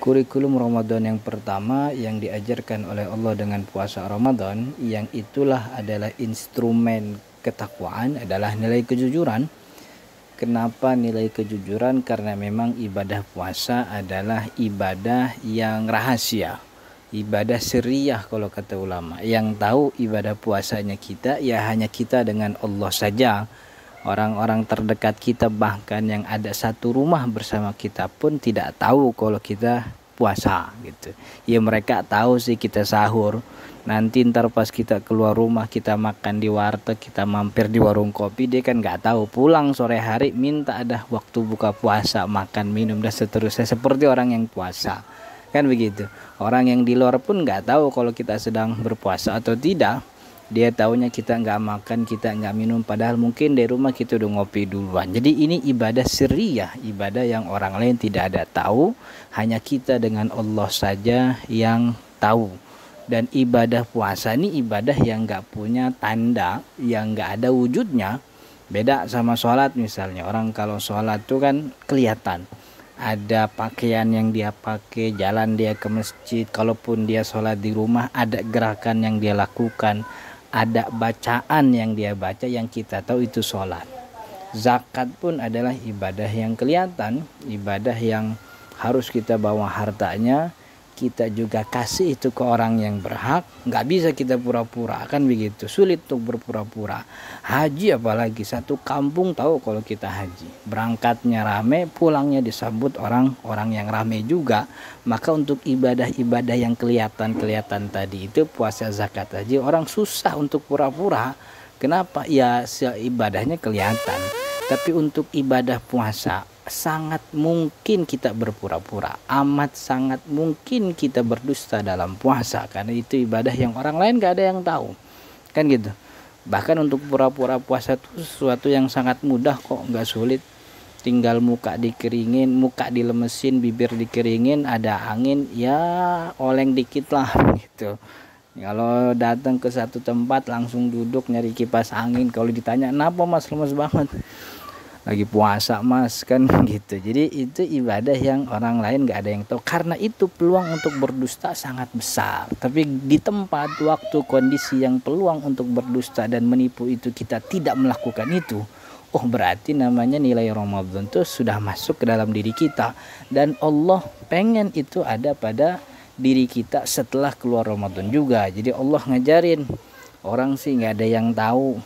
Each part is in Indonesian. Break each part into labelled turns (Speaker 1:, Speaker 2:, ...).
Speaker 1: Kurikulum Ramadan yang pertama yang diajarkan oleh Allah dengan puasa Ramadan, yang itulah adalah instrumen ketakwaan, adalah nilai kejujuran. Kenapa nilai kejujuran? Karena memang ibadah puasa adalah ibadah yang rahasia, ibadah sirriyah kalau kata ulama. Yang tahu ibadah puasanya kita ya hanya kita dengan Allah saja. Orang-orang terdekat kita, bahkan yang ada satu rumah bersama kita pun tidak tahu kalau kita puasa gitu. Ya mereka tahu sih kita sahur. Nanti ntar pas kita keluar rumah, kita makan di warteg, kita mampir di warung kopi, dia kan nggak tahu. Pulang sore hari minta ada waktu buka puasa, makan minum dan seterusnya seperti orang yang puasa. Kan begitu. Orang yang di luar pun nggak tahu kalau kita sedang berpuasa atau tidak. Dia taunya kita nggak makan, kita nggak minum, padahal mungkin di rumah kita udah ngopi duluan. Jadi ini ibadah sirriyah, ibadah yang orang lain tidak ada tahu, hanya kita dengan Allah saja yang tahu. Dan ibadah puasa ini ibadah yang nggak punya tanda, yang nggak ada wujudnya. Beda sama sholat misalnya. Orang kalau sholat tuh kan kelihatan, ada pakaian yang dia pakai, jalan dia ke masjid. Kalaupun dia sholat di rumah, ada gerakan yang dia lakukan, ada bacaan yang dia baca yang kita tahu itu sholat. Zakat pun adalah ibadah yang kelihatan, ibadah yang harus kita bawa hartanya, kita juga kasih itu ke orang yang berhak. Nggak bisa kita pura-pura, kan begitu, sulit untuk berpura-pura. Haji apalagi, satu kampung tahu kalau kita haji, berangkatnya rame, pulangnya disambut orang-orang yang rame juga. Maka untuk ibadah-ibadah yang kelihatan tadi itu, puasa, zakat, haji, orang susah untuk pura-pura. Kenapa? Ya ibadahnya kelihatan. Tapi untuk ibadah puasa sangat mungkin kita berpura-pura, amat sangat mungkin kita berdusta dalam puasa, karena itu ibadah yang orang lain gak ada yang tahu, kan gitu. Bahkan untuk pura-pura puasa itu sesuatu yang sangat mudah kok, nggak sulit. Tinggal muka dikeringin, muka dilemesin, bibir dikeringin, ada angin ya oleng dikit lah gitu. Kalau datang ke satu tempat langsung duduk nyari kipas angin, kalau ditanya kenapa mas lemes banget, lagi puasa mas, kan gitu. Jadi itu ibadah yang orang lain gak ada yang tahu. Karena itu peluang untuk berdusta sangat besar. Tapi di tempat, waktu, kondisi yang peluang untuk berdusta dan menipu itu kita tidak melakukan itu, oh berarti namanya nilai Ramadan itu sudah masuk ke dalam diri kita. Dan Allah pengen itu ada pada diri kita setelah keluar Ramadan juga. Jadi Allah ngajarin, orang sih gak ada yang tahu.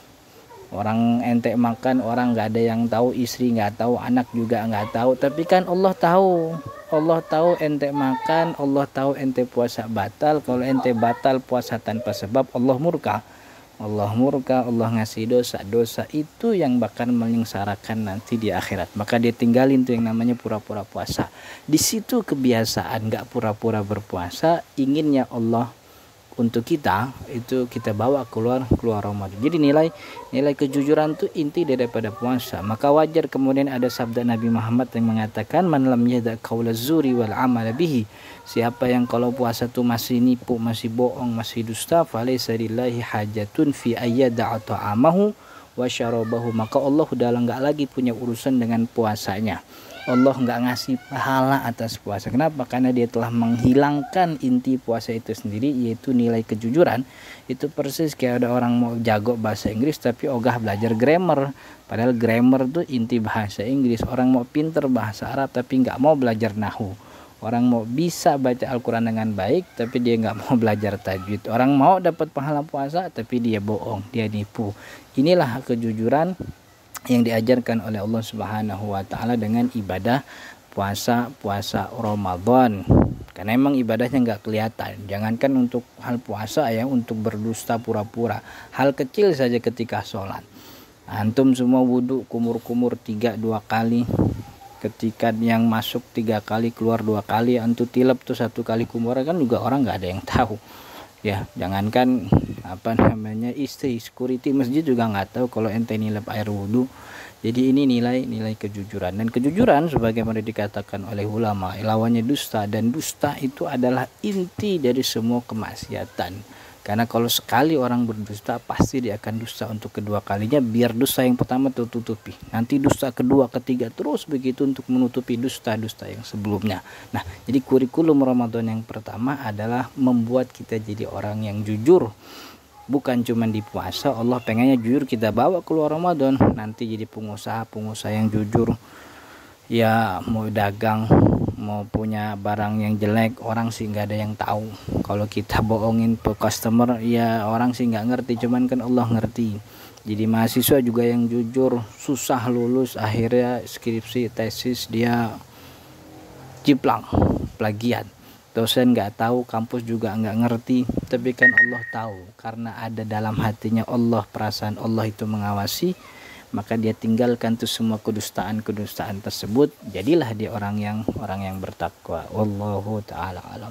Speaker 1: Orang ente makan, orang nggak ada yang tahu, istri nggak tahu, anak juga nggak tahu. Tapi kan Allah tahu. Allah tahu ente makan, Allah tahu ente puasa batal. Kalau ente batal puasa tanpa sebab, Allah murka. Allah murka, Allah ngasih dosa. Dosa itu yang bakal menyengsarakan nanti di akhirat. Maka dia tinggalin tuh yang namanya pura-pura puasa. Di situ kebiasaan nggak pura-pura berpuasa, inginnya Allah untuk kita itu kita bawa keluar Ramadan. Jadi nilai kejujuran itu inti daripada puasa. Maka wajar kemudian ada sabda Nabi Muhammad yang mengatakan, man lam yada qaula zuri wal amal bihi, siapa yang kalau puasa itu masih nipu, masih bohong, masih dusta, falaysa lillahi hajatun fi ayyada ta'amahu wa syarabahu, maka Allah udah enggak lagi punya urusan dengan puasanya. Allah nggak ngasih pahala atas puasa. Kenapa? Karena dia telah menghilangkan inti puasa itu sendiri, yaitu nilai kejujuran. Itu persis kayak ada orang mau jago bahasa Inggris tapi ogah belajar grammar. Padahal grammar tuh inti bahasa Inggris. Orang mau pinter bahasa Arab tapi nggak mau belajar nahwu. Orang mau bisa baca Al-Quran dengan baik tapi dia nggak mau belajar tajwid. Orang mau dapat pahala puasa tapi dia bohong, dia nipu. Inilah kejujuran yang diajarkan oleh Allah Subhanahu wa taala dengan ibadah puasa Ramadan. Karena emang ibadahnya nggak kelihatan. Jangankan untuk hal puasa ya, untuk berdusta pura-pura. Hal kecil saja ketika sholat. Antum semua wudhu kumur-kumur 2 kali. Ketika yang masuk 3 kali, keluar 2 kali, antum tilep tuh 1 kali kumur, kan juga orang nggak ada yang tahu. Ya, jangankan istri security masjid juga nggak tahu kalau ente nilai air wudhu. Jadi ini nilai kejujuran. Dan kejujuran sebagaimana dikatakan oleh ulama, lawannya dusta, dan dusta itu adalah inti dari semua kemaksiatan. Karena kalau sekali orang berdusta, pasti dia akan dusta untuk kedua kalinya, biar dosa yang pertama tertutupi. Nanti dusta kedua, ketiga, terus begitu untuk menutupi dusta-dusta yang sebelumnya. Nah, jadi kurikulum Ramadan yang pertama adalah membuat kita jadi orang yang jujur. Bukan cuma di puasa, Allah pengennya jujur kita bawa keluar Ramadan. Nanti jadi pengusaha yang jujur. Ya mau dagang, mau punya barang yang jelek, orang sih nggak ada yang tahu. Kalau kita bohongin ke customer, ya orang sih nggak ngerti, cuman kan Allah ngerti. Jadi mahasiswa juga yang jujur, susah lulus, akhirnya skripsi tesis dia jiplang, plagiat. Dosen nggak tahu, kampus juga nggak ngerti, tapi kan Allah tahu, karena ada dalam hatinya Allah, perasaan Allah itu mengawasi, maka dia tinggalkan tuh semua kedustaan tersebut. Jadilah dia orang yang bertakwa. Wallahu taala alam.